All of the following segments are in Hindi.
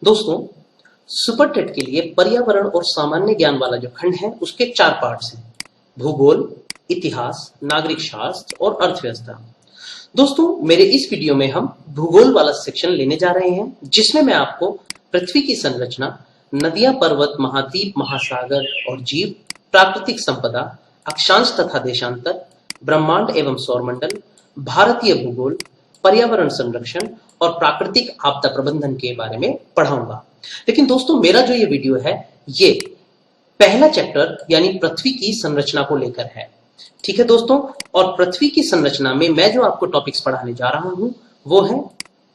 दोस्तों, सुपर टेट के लिए पर्यावरण और सामान्य ज्ञान वाला जो खंड है उसके 4 पार्ट्स हैं। भूगोल, इतिहास, नागरिक शास्त्र और अर्थव्यवस्था। दोस्तों, मेरे इस वीडियो में हम भूगोल वाला सेक्शन लेने जा रहे हैं, जिसमें मैं आपको पृथ्वी की संरचना, नदियां, पर्वत, महाद्वीप, महासागर और जीव, प्राकृतिक संपदा, अक्षांश तथा देशांतर, ब्रह्मांड एवं सौरमंडल, भारतीय भूगोल, पर्यावरण संरक्षण और प्राकृतिक आपदा प्रबंधन के बारे में पढ़ाऊंगा। लेकिन दोस्तों, मेरा जो ये वीडियो है ये पहला चैप्टर यानी पृथ्वी की संरचना को लेकर है। ठीक है दोस्तों, और पृथ्वी की संरचना में मैं जो आपको टॉपिक्स पढ़ाने जा रहा हूं वो है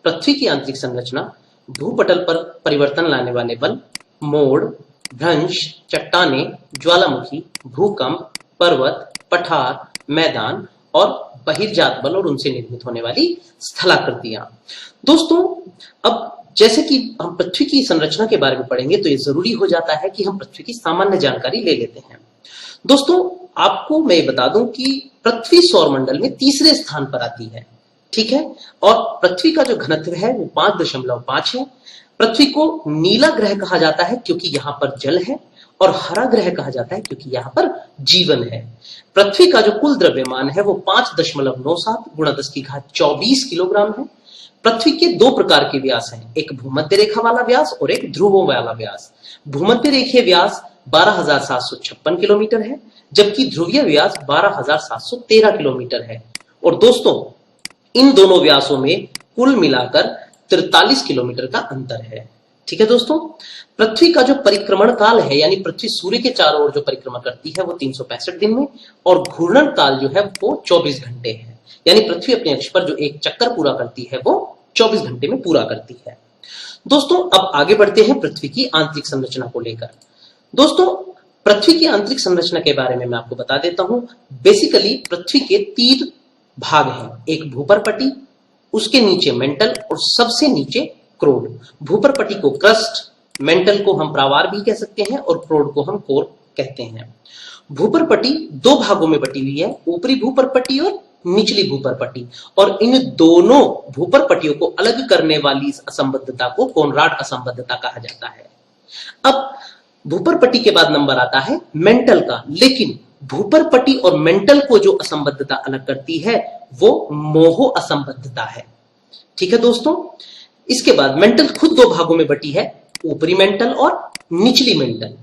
पृथ्वी की आंतरिक संरचना, भूपटल पर परिवर्तन लाने वाले बल, मोड़, भ्रंश, चट्टाने, ज्वालामुखी, भूकंप, पर्वत, पठार, मैदान और बहिर्जात बल और उनसे निर्मित होने वाली स्थलाकृतियां। दोस्तों, अब जैसे कि हम पृथ्वी की संरचना के बारे में पढ़ेंगे तो ये जरूरी हो जाता है कि हम पृथ्वी की सामान्य जानकारी ले लेते हैं। दोस्तों, आपको मैं बता दूं कि पृथ्वी सौरमंडल में तीसरे स्थान पर आती है। ठीक है, और पृथ्वी का जो घनत्व है वो 5.5 है। पृथ्वी को नीला ग्रह कहा जाता है क्योंकि यहां पर जल है, और हरा ग्रह कहा जाता है क्योंकि यहां पर जीवन है। पृथ्वी का जो कुल द्रव्यमान है वो 5.97 गुणा 10⁻24 किलोग्राम है। पृथ्वी के 2 प्रकार के व्यास हैं, एक भूमध्य रेखा वाला व्यास और एक ध्रुवों वाला व्यास। भूमध्य रेखीय व्यास 12,756 किलोमीटर है, जबकि ध्रुवीय व्यास 12,713 किलोमीटर है। और दोस्तों, इन दोनों व्यासों में कुल मिलाकर 43 किलोमीटर का अंतर है। ठीक है दोस्तों, पृथ्वी का जो परिक्रमण काल है यानी पृथ्वी सूर्य के चारों ओर जो परिक्रमा करती है वो 365 दिन में, और घूर्णन काल जो है वो 24 घंटे है। यानी पृथ्वी अपने अक्ष पर जो एक चक्कर पूरा करती है वो 24 घंटे में पूरा करती है। दोस्तों, अब आगे बढ़ते हैं पृथ्वी की आंतरिक संरचना को लेकर। दोस्तों, पृथ्वी की आंतरिक संरचना के बारे में मैं आपको बता देता हूं। बेसिकली पृथ्वी के 3 भाग हैं, एक भूपरपटी, उसके नीचे मेंटल और सबसे नीचे क्रोड। भूपरपटी को क्रस्ट, मेंटल को हम प्रावार भी कह सकते हैं और क्रोड को हम कोर कहते हैं। भूपरपटी 2 भागों में बटी हुई है, ऊपरी भूपरपटी और निचली भूपरपटी, और इन दोनों भूपरपटियों को अलग करने वाली असंबद्धता को कोनराड असंबद्धता कहा जाता है। अब भूपरपटी के बाद नंबर आता है मेंटल का, लेकिन भूपरपटी और मेंटल को जो असंबद्धता अलग करती है वो मोहो असंबद्धता है। ठीक है दोस्तों, इसके बाद मेंटल खुद 2 भागों में बटी है, ऊपरी मेंटल और निचली मेंटल।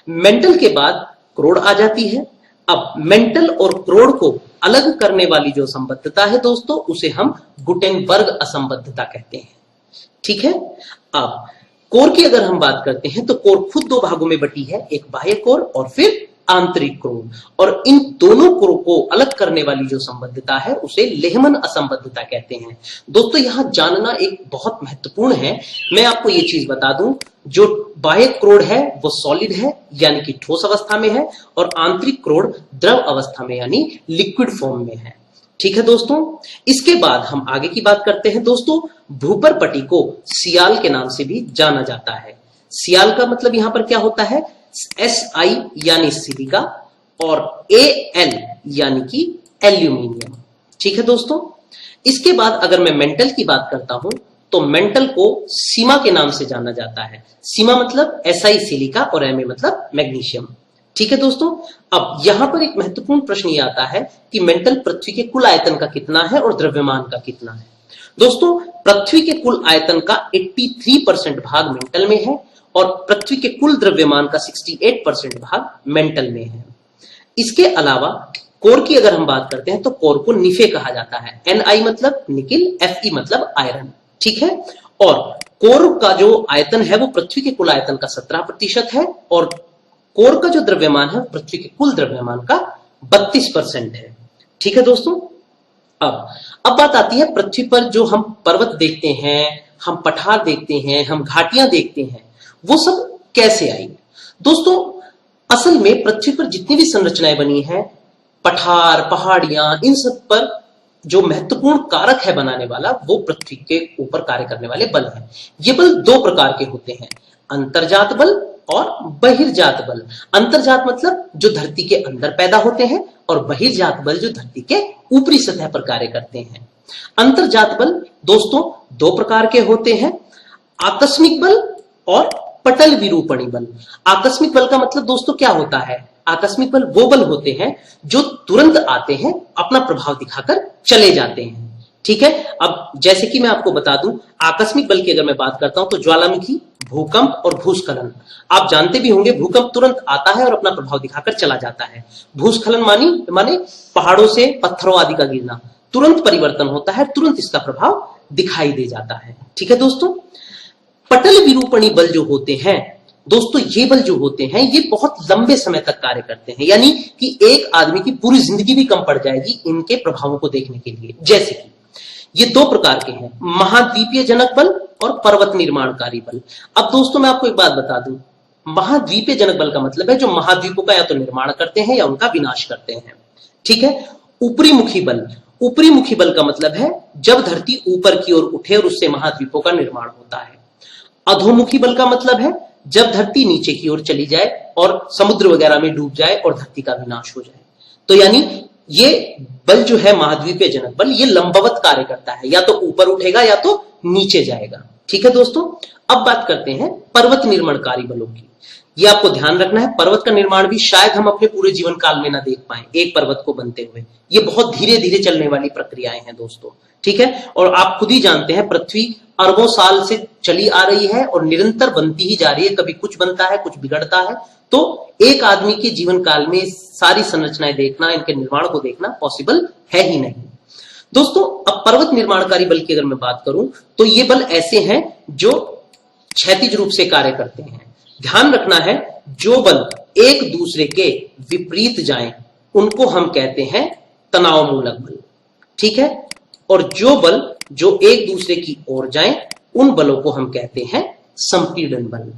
मेंटल के बाद क्रोड आ जाती है। अब मेंटल और क्रोड को अलग करने वाली जो असंबद्धता है दोस्तों, उसे हम गुटेनबर्ग असंबद्धता कहते हैं। ठीक है, अब कोर की अगर हम बात करते हैं तो कोर खुद 2 भागों में बटी है, एक बाह्य कोर और फिर आंतरिक कोर, और इन दोनों कोर को अलग करने वाली जो संबद्धता है उसे लेहमन असंबद्धता कहते हैं। दोस्तों, यहां जानना एक बहुत महत्वपूर्ण है। मैं आपको ये चीज बता दूं, जो बाह्य क्रोड है वो सॉलिड है यानी कि ठोस अवस्था में है, और आंतरिक क्रोड द्रव अवस्था में यानी लिक्विड फॉर्म में है। ठीक है दोस्तों, इसके बाद हम आगे की बात करते हैं। दोस्तों, भूपरपटी को सियाल के नाम से भी जाना जाता है। सियाल का मतलब यहां पर क्या होता है, SI यानी सिलिका और AL यानी कि एल्यूमिनियम। ठीक है दोस्तों, इसके बाद अगर मैं मेंटल की बात करता हूं तो मेंटल को सीमा के नाम से जाना जाता है। सीमा मतलब SI सिलिका और Ma मतलब मैग्नीशियम। ठीक है दोस्तों, अब यहां पर एक महत्वपूर्ण प्रश्न ये आता है कि मेंटल पृथ्वी के कुल आयतन का कितना है और द्रव्यमान का कितना है। दोस्तों, पृथ्वी के कुल आयतन का 83% भाग मेंटल में है और पृथ्वी के कुल द्रव्यमान का 68% भाग मेंटल में है। इसके अलावा कोर की अगर हम बात करते हैं तो कोर को निफे कहा जाता है। Ni मतलब निकिल, Fe मतलब आयरन। ठीक है, और कोर का जो आयतन है वो पृथ्वी के कुल आयतन का 17% है, और कोर का जो द्रव्यमान है पृथ्वी के कुल द्रव्यमान का 32% है। ठीक है दोस्तों, अब बात आती है पृथ्वी पर जो हम पर्वत देखते हैं, हम पठार देखते हैं, हम घाटियां देखते हैं, वो सब कैसे आई। दोस्तों, असल में पृथ्वी पर जितनी भी संरचनाएं बनी हैं, पठार, पहाड़ियां, इन सब पर जो महत्वपूर्ण कारक है बनाने वाला वो पृथ्वी के ऊपर कार्य करने वाले बल हैं। ये बल 2 प्रकार के होते हैं, अंतर्जात बल और बहिर्जात बल। अंतर्जात मतलब जो धरती के अंदर पैदा होते हैं, और बहिर्जात बल जो धरती के ऊपरी सतह पर कार्य करते हैं। अंतर्जात बल दोस्तों 2 प्रकार के होते हैं, आकस्मिक बल और पटल विरूपणी बल। आकस्मिक बल का मतलब दोस्तों क्या होता है? आकस्मिक बल वो बल होते हैं जो तुरंत आते हैं, अपना प्रभाव दिखाकर चले जाते हैं। ठीक है, अब जैसे कि मैं आपको बता दूं, आकस्मिक बल की अगर मैं बात करता हूं तो ज्वालामुखी, भूकंप और भूस्खलन। आप जानते भी होंगे भूकंप तुरंत आता है और अपना प्रभाव दिखाकर चला जाता है। भूस्खलन माने पहाड़ों से पत्थरों आदि का गिरना, तुरंत परिवर्तन होता है, तुरंत इसका प्रभाव दिखाई दे जाता है। ठीक है दोस्तों, पटल विरूपणी बल जो होते हैं दोस्तों, ये बल जो होते हैं ये बहुत लंबे समय तक कार्य करते हैं, यानी कि एक आदमी की पूरी जिंदगी भी कम पड़ जाएगी इनके प्रभावों को देखने के लिए। जैसे कि ये दो प्रकार के हैं, महाद्वीपीय जनक बल और पर्वत निर्माणकारी बल। अब दोस्तों मैं आपको एक बात बता दूं, महाद्वीपीय जनक बल का मतलब है जो महाद्वीपों का या तो निर्माण करते हैं या उनका विनाश करते हैं। ठीक है, ऊपरी मुखी बल, ऊपरी मुखी बल का मतलब है जब धरती ऊपर की ओर उठे और उससे महाद्वीपों का निर्माण होता है। अधोमुखी बल का मतलब है जब धरती नीचे की ओर चली जाए और समुद्र वगैरह में डूब जाए और धरती का विनाश हो जाए। तो यानी ये बल जो है महाद्वीपीय जनक बल, ये लंबवत कार्य करता है, या तो ऊपर उठेगा या तो नीचे जाएगा। ठीक है दोस्तों, अब बात करते हैं पर्वत निर्माणकारी बलों की। ये आपको ध्यान रखना है, पर्वत का निर्माण भी शायद हम अपने पूरे जीवन काल में ना देख पाए एक पर्वत को बनते हुए। ये बहुत धीरे धीरे चलने वाली प्रक्रियाएं हैं दोस्तों। ठीक है, और आप खुद ही जानते हैं पृथ्वी अरबों साल से चली आ रही है और निरंतर बनती ही जा रही है, कभी कुछ बनता है कुछ बिगड़ता है। तो एक आदमी के जीवन काल में सारी संरचनाएं देखना, इनके निर्माण को देखना पॉसिबल है ही नहीं। दोस्तों अब पर्वत निर्माणकारी बल की अगर मैं बात करूं तो ये बल ऐसे हैं जो क्षैतिज रूप से कार्य करते हैं। ध्यान रखना है, जो बल एक दूसरे के विपरीत जाएं उनको हम कहते हैं तनाव मूलक बल। ठीक है, और जो बल जो एक दूसरे की ओर जाएं उन बलों को हम कहते हैं संपीड़न बल।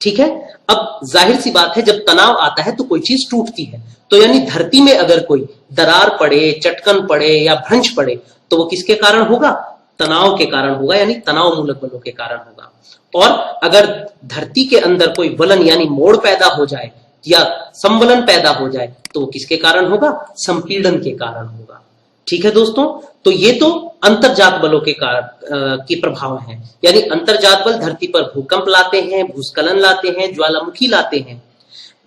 ठीक है, अब जाहिर सी बात है जब तनाव आता है तो कोई चीज टूटती है, तो यानी धरती में अगर कोई दरार पड़े, चटकन पड़े या भ्रंश पड़े तो वो किसके कारण होगा? तनाव के कारण होगा, यानी तनाव मूलक बलों के कारण होगा। और अगर धरती के अंदर कोई वलन यानी मोड़ पैदा हो जाए या संवलन पैदा हो जाए तो वो किसके कारण होगा? संपीड़न के कारण होगा। ठीक है दोस्तों, तो ये तो अंतर्जात बलों के कारण के प्रभाव हैं, यानी अंतर्जात बल धरती पर भूकंप लाते हैं, भूस्खलन लाते हैं, ज्वालामुखी लाते हैं,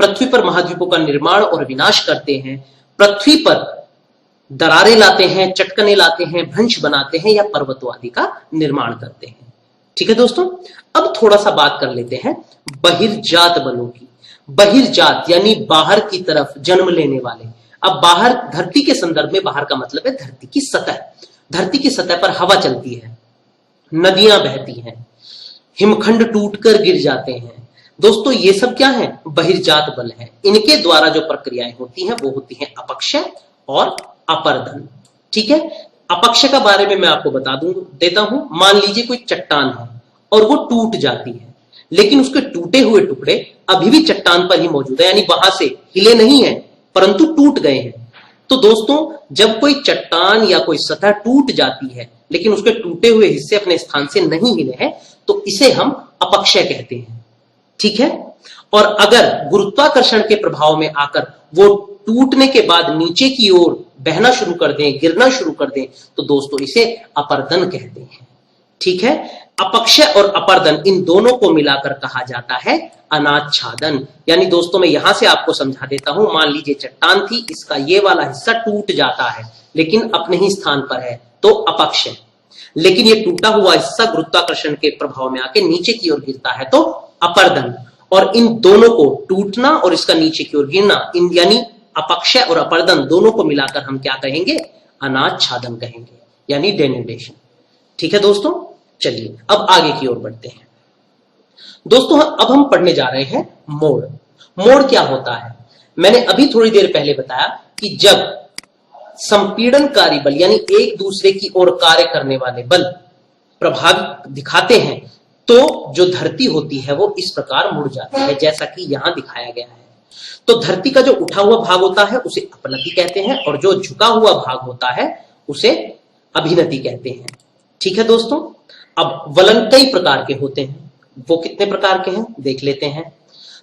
पृथ्वी पर महाद्वीपों का निर्माण और विनाश करते हैं, पृथ्वी पर दरारें लाते हैं, चटकने लाते हैं, भ्रंश बनाते हैं या पर्वतों आदि का निर्माण करते हैं। ठीक है दोस्तों, अब थोड़ा सा बात कर लेते हैं बहिर्जात बलों की। बहिर्जात यानी बाहर की तरफ जन्म लेने वाले। अब बाहर धरती के संदर्भ में बाहर का मतलब है धरती की सतह। धरती की सतह पर हवा चलती है, नदियां बहती हैं, हिमखंड टूटकर गिर जाते हैं। दोस्तों ये सब क्या है? बहिर्जात बल है। इनके द्वारा जो प्रक्रियाएं होती हैं वो होती हैं अपक्षय और अपर्दन। ठीक है, अपक्षय का बारे में मैं आपको बता देता हूं। मान लीजिए कोई चट्टान है और वो टूट जाती है, लेकिन उसके टूटे हुए टुकड़े अभी भी चट्टान पर ही मौजूद है, यानी वहां से हिले नहीं है परंतु टूट गए हैं। तो दोस्तों जब कोई चट्टान या कोई सतह टूट जाती है लेकिन उसके टूटे हुए हिस्से अपने स्थान से नहीं हिले हैं तो इसे हम अपक्षय कहते हैं। ठीक है, और अगर गुरुत्वाकर्षण के प्रभाव में आकर वो टूटने के बाद नीचे की ओर बहना शुरू कर दें, गिरना शुरू कर दें तो दोस्तों इसे अपर्दन कहते हैं। ठीक है, अपक्षय और अपर्दन इन दोनों को मिलाकर कहा जाता है अनाच्छादन। यानी दोस्तों मैं यहां से आपको समझा देता हूं, मान लीजिए चट्टान थी, इसका ये वाला हिस्सा टूट जाता है लेकिन अपने ही स्थान पर है तो अपक्षय, लेकिन ये टूटा हुआ हिस्सा गुरुत्वाकर्षण के प्रभाव में आके नीचे की ओर गिरता है तो अपर्दन। और इन दोनों को टूटना और इसका नीचे की ओर गिरना, इन यानी अपक्षय और अपर्दन दोनों को मिलाकर हम क्या कहेंगे? अनाच्छादन कहेंगे, यानी डेनिडेशन। ठीक है दोस्तों, चलिए अब आगे की ओर बढ़ते हैं। दोस्तों अब हम पढ़ने जा रहे हैं मोड़। मोड़ क्या होता है? मैंने अभी थोड़ी देर पहले बताया कि जब संपीड़नकारी बल यानी एक दूसरे की ओर कार्य करने वाले बल प्रभाव दिखाते हैं तो जो धरती होती है वो इस प्रकार मुड़ जाती है, जैसा कि यहां दिखाया गया है। तो धरती का जो उठा हुआ भाग होता है उसे अपनति कहते हैं और जो झुका हुआ भाग होता है उसे अभिनति कहते हैं। ठीक है दोस्तों, अब वलन कई प्रकार के होते हैं, वो कितने प्रकार के हैं देख लेते हैं।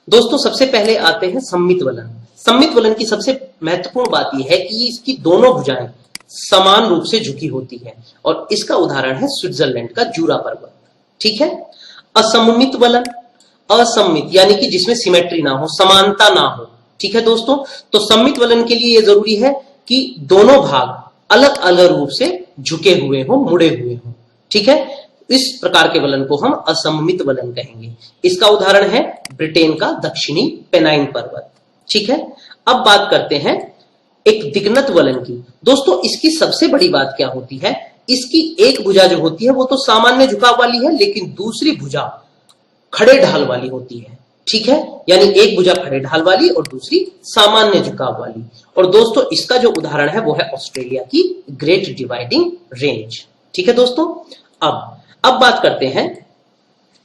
दोस्तों सबसे पहले आते हैं सम्मित वलन। सम्मित वलन की सबसे महत्वपूर्ण बात यह है कि इसकी दोनों भुजाएं समान रूप से झुकी होती है और इसका उदाहरण है स्विट्जरलैंड का जूरा पर्वत। ठीक है, असममित वलन। असममित यानी कि जिसमें सिमेट्री ना हो, समानता ना हो। ठीक है दोस्तों, तो सममित वलन के लिए यह जरूरी है कि दोनों भाग अलग अलग रूप से झुके हुए हो, मुड़े हुए हो। ठीक है, इस प्रकार के वलन को हम असममित वलन कहेंगे। इसका उदाहरण है ब्रिटेन का दक्षिणी पेनाइन पर्वत। ठीक है, अब बात करते हैं एक दिग्नत वलन की। दोस्तों इसकी सबसे बड़ी बात क्या होती है, इसकी एक भुजा जो होती है वो तो सामान्य झुकाव वाली है, लेकिन दूसरी भुजा खड़े ढाल वाली होती है। ठीक है, यानी एक भुजा खड़े ढाल वाली और दूसरी सामान्य झुकाव वाली। और दोस्तों इसका जो उदाहरण है वो है ऑस्ट्रेलिया की ग्रेट डिवाइडिंग रेंज। ठीक है दोस्तों, अब बात करते हैं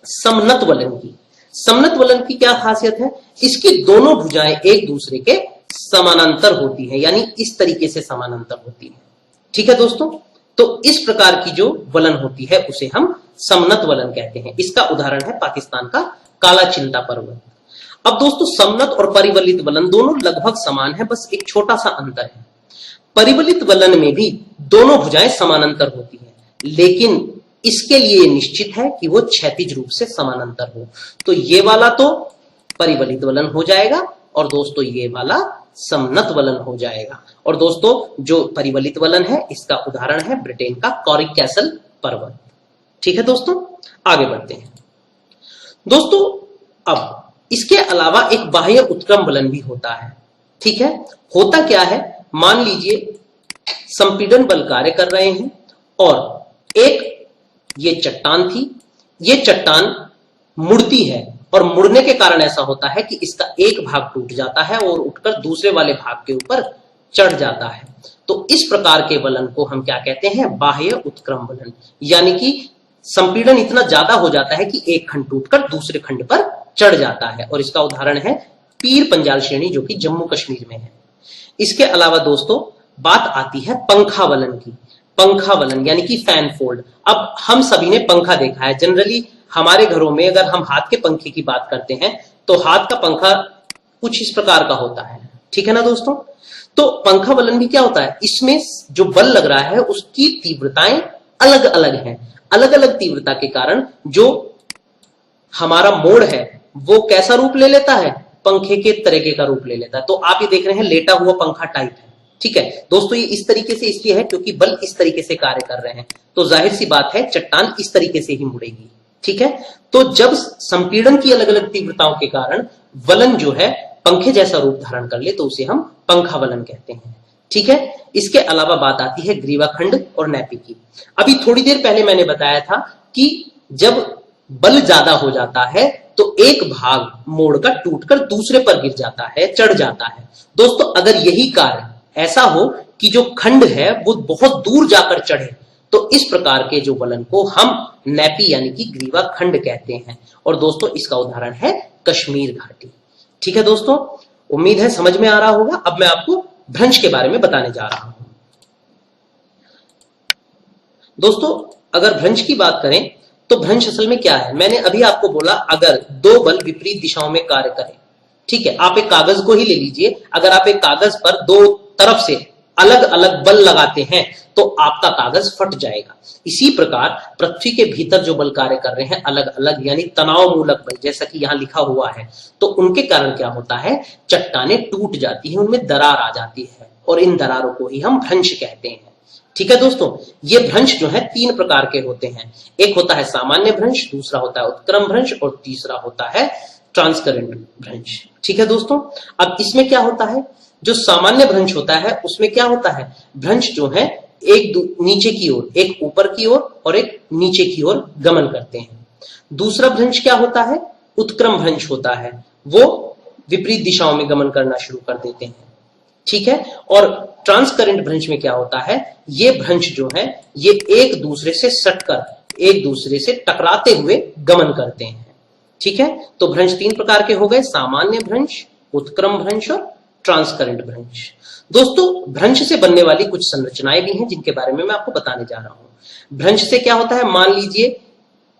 समनत वलन की। समनत वलन की क्या खासियत है, इसकी दोनों भुजाएं एक दूसरे के समानांतर होती है, यानी इस तरीके से समानांतर होती है। ठीक है दोस्तों, तो इस प्रकार की जो वलन होती है उसे हम समनत वलन कहते हैं। इसका उदाहरण है पाकिस्तान का काला चिंता पर्वत। अब दोस्तों समनत और परिवलित वलन दोनों लगभग समान है, बस एक छोटा सा अंतर है। परिवलित वलन में भी दोनों भुजाएं समानांतर होती है, लेकिन इसके लिए निश्चित है कि वो क्षैतिज रूप से समानांतर हो। तो ये वाला तो परिवलित वलन हो जाएगा और दोस्तों ये वाला समनत वलन हो जाएगा। और दोस्तों जो परिवलित वलन है इसका उदाहरण है ब्रिटेन का कॉरिक कैसल पर्वत। ठीक है दोस्तों, आगे बढ़ते हैं। दोस्तों अब इसके अलावा एक बाह्य उत्क्रम वलन भी होता है। ठीक है, होता क्या है, मान लीजिए संपीड़न बल कार्य कर रहे हैं और एक ये चट्टान थी, ये चट्टान मुड़ती है और मुड़ने के कारण ऐसा होता है कि इसका एक भाग टूट जाता है और उठकर दूसरे वाले भाग के ऊपर चढ़ जाता है। तो इस प्रकार के वलन को हम क्या कहते हैं, बाह्य उत्क्रम वलन। यानी कि संपीड़न इतना ज्यादा हो जाता है कि एक खंड टूटकर दूसरे खंड पर चढ़ जाता है। और इसका उदाहरण है पीर पंजाल श्रेणी जो कि जम्मू कश्मीर में है। इसके अलावा दोस्तों बात आती है पंखा वलन की। पंखा वलन यानी कि फैन फोल्ड। अब हम सभी ने पंखा देखा है, जनरली हमारे घरों में अगर हम हाथ के पंखे की बात करते हैं तो हाथ का पंखा कुछ इस प्रकार का होता है। ठीक है ना दोस्तों, तो पंखा वलन भी क्या होता है, इसमें जो बल लग रहा है उसकी तीव्रताएं अलग अलग हैं। अलग अलग तीव्रता के कारण जो हमारा मोड़ है वो कैसा रूप ले लेता है, पंखे के तरीके का रूप ले लेता है। तो आप ये देख रहे हैं लेटा हुआ पंखा टाइप है। ठीक है दोस्तों, ये इस तरीके से इसलिए है क्योंकि बल इस तरीके से कार्य कर रहे हैं, तो जाहिर सी बात है चट्टान इस तरीके से ही मुड़ेगी। ठीक है, तो जब संपीड़न की अलग अलग तीव्रताओं के कारण वलन जो है पंखे जैसा रूप धारण कर ले तो उसे हम पंखा वलन कहते हैं। ठीक है, इसके अलावा बात आती है ग्रीवाखंड और नैपी की। अभी थोड़ी देर पहले मैंने बताया था कि जब बल ज्यादा हो जाता है तो एक भाग मोड़कर टूटकर दूसरे पर गिर जाता है, चढ़ जाता है। दोस्तों अगर यही कार्य ऐसा हो कि जो खंड है वो बहुत दूर जाकर चढ़े तो इस प्रकार के जो वलन को हम नैपी यानी कि ग्रीवा खंड कहते हैं। और दोस्तों इसका उदाहरण है कश्मीर घाटी। ठीक है दोस्तों, उम्मीद है समझ में आ रहा होगा। अब मैं आपको भ्रंश के बारे में बताने जा रहा हूं। दोस्तों अगर भ्रंश की बात करें तो भ्रंश असल में क्या है, मैंने अभी आपको बोला अगर दो बल विपरीत दिशाओं में कार्य करें। ठीक है, आप एक कागज को ही ले लीजिए, अगर आप एक कागज पर दो तरफ से अलग अलग बल लगाते हैं तो आपका कागज फट जाएगा। इसी प्रकार पृथ्वी के भीतर जो बल कार्य कर रहे हैं अलग अलग यानी तनाव मूलक बल, जैसा कि यहां लिखा हुआ है, तो उनके कारण क्या होता है, चट्टानें टूट जाती हैं, उनमें दरार आ जाती है और इन दरारों को ही हम भ्रंश कहते हैं। ठीक है दोस्तों, ये भ्रंश जो है तीन प्रकार के होते हैं। एक होता है सामान्य भ्रंश, दूसरा होता है उत्क्रम भ्रंश और तीसरा होता है ट्रांसकरेंट भ्रंश। ठीक है दोस्तों, अब इसमें क्या होता है, जो सामान्य भ्रंश होता है उसमें क्या होता है, भ्रंश जो है एक नीचे की ओर, एक ऊपर की ओर और एक नीचे की ओर गमन करते हैं। दूसरा भ्रंश क्या होता है, उत्क्रम भ्रंश होता है, वो विपरीत दिशाओं में गमन करना शुरू कर देते हैं। ठीक है, और ट्रांसकरेंट भ्रंश में क्या होता है, ये भ्रंश जो है ये एक दूसरे से सटकर एक दूसरे से टकराते हुए गमन करते हैं। ठीक है, तो भ्रंश तीन प्रकार के हो गए, सामान्य भ्रंश, उत्क्रम भ्रंश और ट्रांसकरेंट भ्रंश। दोस्तों भ्रंश से बनने वाली कुछ संरचनाएं भी हैं जिनके बारे में मैं आपको बताने जा रहा हूं। भ्रंश से क्या होता है, मान लीजिए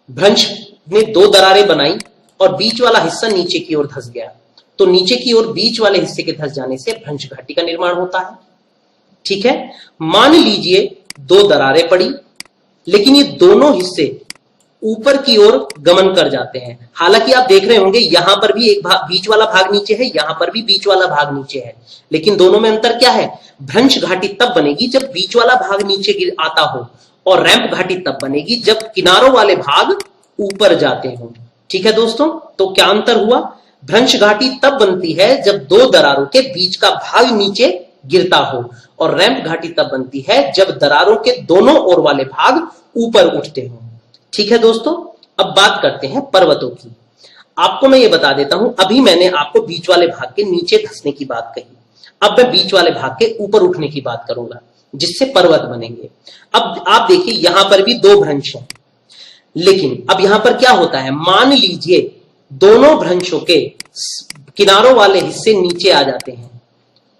भ्रंश ने दो दरारें बनाई और बीच वाला हिस्सा नीचे की ओर धंस गया, तो नीचे की ओर बीच वाले हिस्से के धंस जाने से भ्रंश घाटी का निर्माण होता है। ठीक है, मान लीजिए दो दरारें पड़ी लेकिन ये दोनों हिस्से ऊपर की ओर गमन कर जाते हैं। हालांकि आप देख रहे होंगे यहां पर भी एक भाग, बीच वाला भाग नीचे है, यहां पर भी बीच वाला भाग नीचे है, लेकिन दोनों में अंतर क्या है? भ्रंश घाटी तब बनेगी जब बीच वाला भाग नीचे गिर आता हो, और रैंप घाटी तब बनेगी जब किनारों वाले भाग ऊपर जाते हो। ठीक है दोस्तों, तो क्या अंतर हुआ? भ्रंश घाटी तब बनती है जब दो दरारों के बीच का भाग नीचे गिरता हो, और रैंप घाटी तब बनती है जब दरारों के दोनों ओर वाले भाग ऊपर उठते हो। ठीक है दोस्तों, अब बात करते हैं पर्वतों की। आपको मैं ये बता देता हूं, अभी मैंने आपको बीच वाले भाग के नीचे धंसने की बात कही, अब मैं बीच वाले भाग के ऊपर उठने की बात करूंगा, जिससे पर्वत बनेंगे। अब आप देखिए यहां पर भी दो भ्रंश हैं, लेकिन अब यहां पर क्या होता है? मान लीजिए दोनों भ्रंशों के किनारों वाले हिस्से नीचे आ जाते हैं,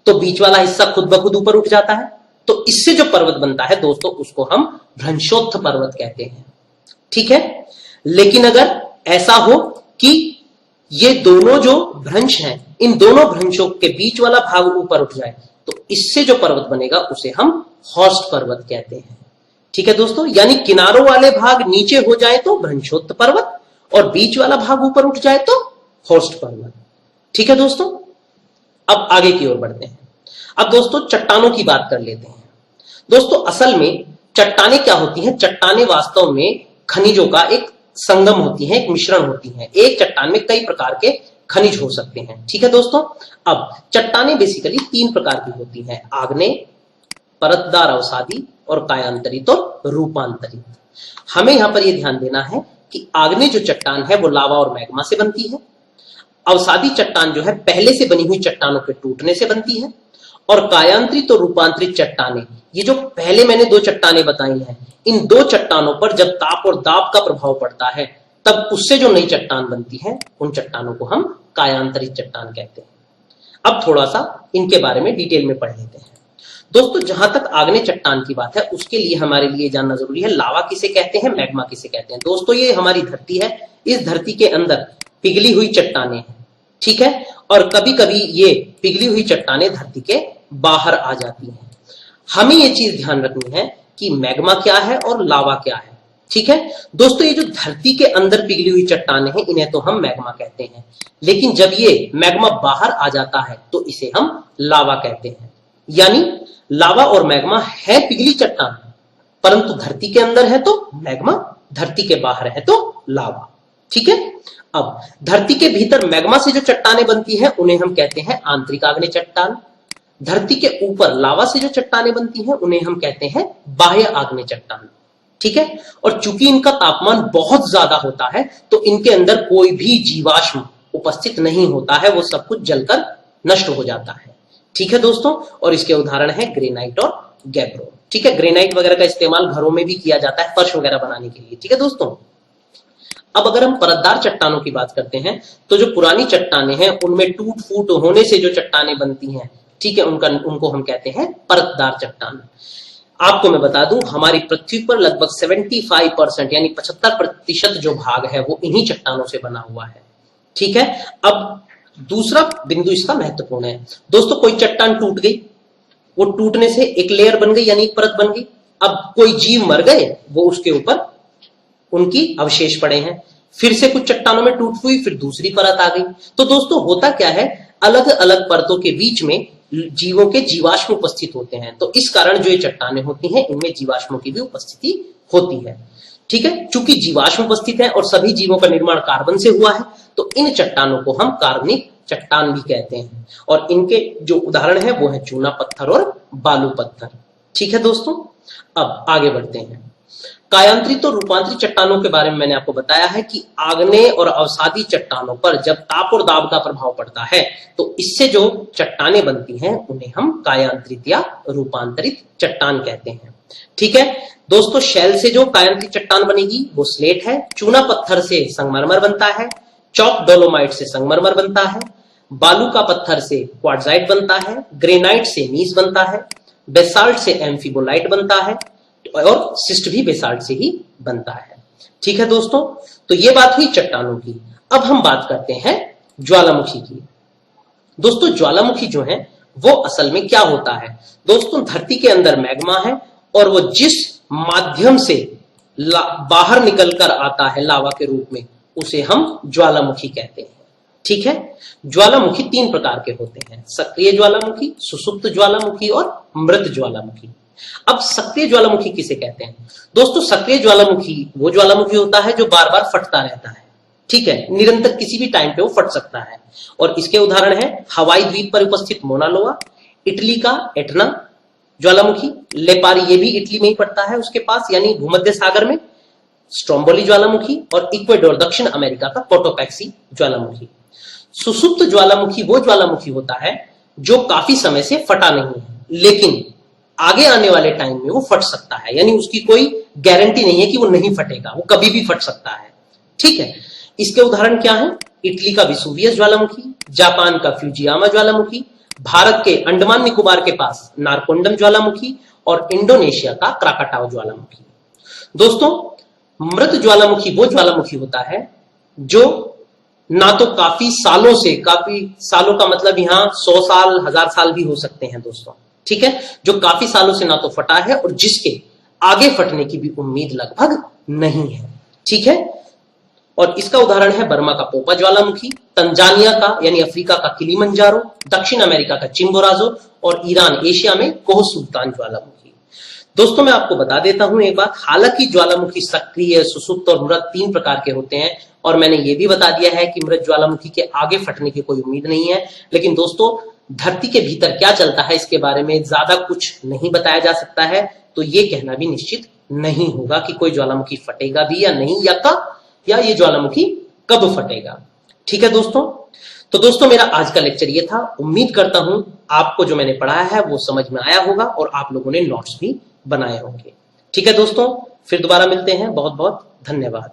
तो बीच वाला हिस्सा खुद ब खुद ऊपर उठ जाता है, तो इससे जो पर्वत बनता है दोस्तों, उसको हम भ्रंशोत्थ पर्वत कहते हैं। ठीक है, लेकिन अगर ऐसा हो कि ये दोनों जो भ्रंश हैं, इन दोनों भ्रंशों के बीच वाला भाग ऊपर उठ जाए, तो इससे जो पर्वत बनेगा उसे हम हॉर्स्ट पर्वत कहते हैं। ठीक है दोस्तों, यानी किनारों वाले भाग नीचे हो जाए तो भ्रंशोत्थ पर्वत, और बीच वाला भाग ऊपर उठ जाए तो हॉर्स्ट पर्वत। ठीक है दोस्तों, अब आगे की ओर बढ़ते हैं। अब दोस्तों चट्टानों की बात कर लेते हैं। दोस्तों असल में चट्टानें क्या होती हैं? चट्टानें वास्तव में खनिजों का एक संगम होती है, एक मिश्रण होती है। एक चट्टान में कई प्रकार के खनिज हो सकते हैं। ठीक है दोस्तों, अब चट्टानें बेसिकली तीन प्रकार की होती हैं: आग्नेय, परतदार अवसादी और कायांतरित और रूपांतरित। हमें यहां पर यह ध्यान देना है कि आग्नेय जो चट्टान है वो लावा और मैग्मा से बनती है, अवसादी चट्टान जो है पहले से बनी हुई चट्टानों के टूटने से बनती है, और कायांतरित और रूपांतरित चट्टानें, ये जो पहले मैंने दो चट्टानें बताई हैं, इन दो चट्टानों पर जब ताप और दाब का प्रभाव पड़ता है, तब उससे जो नई चट्टान बनती है, उन चट्टानों को हम कायांतरित चट्टान कहते हैं। अब थोड़ा सा इनके बारे में डिटेल में पढ़ लेते हैं। दोस्तों जहां तक आग्नेय चट्टान की बात है, उसके लिए हमारे लिए जानना जरूरी है लावा किसे कहते हैं, मैग्मा किसे कहते हैं। दोस्तों ये हमारी धरती है, इस धरती के अंदर पिघली हुई चट्टानें हैं। ठीक है, और कभी कभी ये पिघली हुई चट्टानें धरती के बाहर आ जाती हैं। हमें ये चीज ध्यान रखनी है कि मैग्मा क्या है और लावा क्या है। ठीक है दोस्तों, ये जो धरती के अंदर पिघली हुई चट्टानें हैं, इन्हें तो हम मैग्मा कहते हैं, लेकिन जब ये मैग्मा बाहर आ जाता है तो इसे हम लावा कहते हैं। यानी लावा और मैग्मा है पिघली चट्टान, परंतु धरती के अंदर है तो मैग्मा, धरती के बाहर है तो लावा। ठीक है, अब धरती के भीतर मैग्मा से जो चट्टानें बनती हैं उन्हें हम कहते हैं आंतरिक आग्नेय चट्टान। धरती के ऊपर लावा से जो चट्टानें बनती हैं उन्हें हम कहते हैं बाह्य आग्नेय चट्टान। ठीक है, और चूंकि इनका तापमान बहुत ज्यादा होता है तो इनके अंदर कोई भी जीवाश्म उपस्थित नहीं होता है, वो सब कुछ जलकर नष्ट हो जाता है। ठीक है दोस्तों, और इसके उदाहरण है ग्रेनाइट और गैब्रो। ठीक है, ग्रेनाइट वगैरह का इस्तेमाल घरों में भी किया जाता है फर्श वगैरह बनाने के लिए। ठीक है दोस्तों, अब अगर हम परतदार चट्टानों की बात करते हैं, तो जो पुरानी चट्टानें हैं उनमें टूट फूट होने से जो चट्टानें बनती हैं, ठीक है, उनको हम कहते हैं परतदार चट्टान। आपको मैं बता दूं, हमारी पृथ्वी पर लगभग 75% यानी 75% जो भाग है वो इन्हीं चट्टानों से बना हुआ है। ठीक है, अब दूसरा बिंदु इसका महत्वपूर्ण है। दोस्तों कोई चट्टान टूट गई, वो टूटने से एक लेयर बन गई यानी एक परत बन गई। अब कोई जीव मर गए, वो उसके ऊपर उनकी अवशेष पड़े हैं। फिर से कुछ चट्टानों में टूट हुई, फिर दूसरी परत आ गई। तो दोस्तों होता क्या है, अलग अलग परतों के बीच में जीवों के जीवाश्म उपस्थित होते हैं, तो इस कारण जो ये चट्टानें होती हैं इनमें जीवाश्मों की भी उपस्थिति होती है। ठीक है, चूंकि जीवाश्म उपस्थित है और सभी जीवों का निर्माण कार्बन से हुआ है, तो इन चट्टानों को हम कार्बनिक चट्टान भी कहते हैं, और इनके जो उदाहरण है वो है चूना पत्थर और बालू पत्थर। ठीक है दोस्तों, अब आगे बढ़ते हैं। कायांतरित और रूपांतरित चट्टानों के बारे में मैंने आपको बताया है कि आग्नेय और अवसादी चट्टानों पर जब ताप और दाब का प्रभाव पड़ता है तो इससे जो चट्टानें बनती हैं उन्हें हम कायांतरित या रूपांतरित चट्टान कहते हैं। ठीक है दोस्तों, शैल से जो कायांतरित चट्टान बनेगी वो स्लेट है, चूना पत्थर से संगमरमर बनता है, चॉक डोलोमाइट से संगमरमर बनता है, बालू का पत्थर से क्वार्ट्जाइट बनता है, ग्रेनाइट से नीस बनता है, बेसाल्ट से एम्फिबोलाइट बनता है, और सिस्ट भी बेसाल्ट से ही बनता है। ठीक है दोस्तों, तो ये बात हुई चट्टानों की। अब हम बात करते हैं ज्वालामुखी की। दोस्तों ज्वालामुखी जो है वो असल में क्या होता है, दोस्तों धरती के अंदर मैग्मा है और वो जिस माध्यम से बाहर निकलकर आता है लावा के रूप में, उसे हम ज्वालामुखी कहते हैं। ठीक है, ज्वालामुखी 3 प्रकार के होते हैं, सक्रिय ज्वालामुखी, सुसुप्त ज्वालामुखी और मृत ज्वालामुखी। अब सक्रिय ज्वालामुखी किसे कहते हैं? दोस्तों, सक्रिय ज्वालामुखी वो ज्वालामुखी होता है जो बार बार फटता रहता है। ठीक है, निरंतर किसी भी टाइम पे वो फट सकता है। और इसके उदाहरण है हवाई द्वीप पर उपस्थित मोना लोआ, इटली का एटना ज्वालामुखी, लेपारी ये भी इटली में ही पड़ता है उसके पास यानी भूमध्य सागर में, स्ट्रोम्बोली ज्वालामुखी, और इक्वेडोर दक्षिण अमेरिका का कोटोपैक्सी ज्वालामुखी। सुसुप्त ज्वालामुखी वो ज्वालामुखी होता है जो काफी समय से फटा नहीं है, लेकिन आगे आने वाले टाइम में वो फट सकता है, यानी उसकी कोई गारंटी नहीं है कि वो नहीं फटेगा, वो कभी भी फट सकता है। ठीक है, इसके उदाहरण क्या है? इटली का विसुवियस ज्वालामुखी, जापान का फ्यूजियामा ज्वालामुखी, भारत के अंडमान निकोबार के पास नारकोंडम ज्वालामुखी और इंडोनेशिया का क्राकाटाओ ज्वालामुखी। दोस्तों, मृत ज्वालामुखी वो ज्वालामुखी होता है जो ना तो काफी सालों का मतलब यहां 100 साल 1000 साल भी हो सकते हैं दोस्तों। ठीक है, जो काफी सालों से ना तो फटा है और जिसके आगे फटने की भी उम्मीद लगभग नहीं है। ठीक है, और इसका उदाहरण है बर्मा का पोपा ज्वालामुखी, तंजानिया का यानी अफ्रीका का किलिमंजारो, दक्षिण अमेरिका का चिम्बोराजो और ईरान एशिया में कोह सुल्तान ज्वालामुखी। दोस्तों, मैं आपको बता देता हूं एक बात, हालांकि ज्वालामुखी सक्रिय, सुसुप्त और मृत 3 प्रकार के होते हैं, और मैंने ये भी बता दिया है कि मृत ज्वालामुखी के आगे फटने की कोई उम्मीद नहीं है, लेकिन दोस्तों धरती के भीतर क्या चलता है इसके बारे में ज्यादा कुछ नहीं बताया जा सकता है, तो ये कहना भी निश्चित नहीं होगा कि कोई ज्वालामुखी फटेगा भी या नहीं, या ये ज्वालामुखी कब फटेगा। ठीक है दोस्तों, तो दोस्तों मेरा आज का लेक्चर ये था। उम्मीद करता हूं आपको जो मैंने पढ़ाया है वो समझ में आया होगा और आप लोगों ने नोट्स भी बनाए होंगे। ठीक है दोस्तों, फिर दोबारा मिलते हैं। बहुत बहुत धन्यवाद।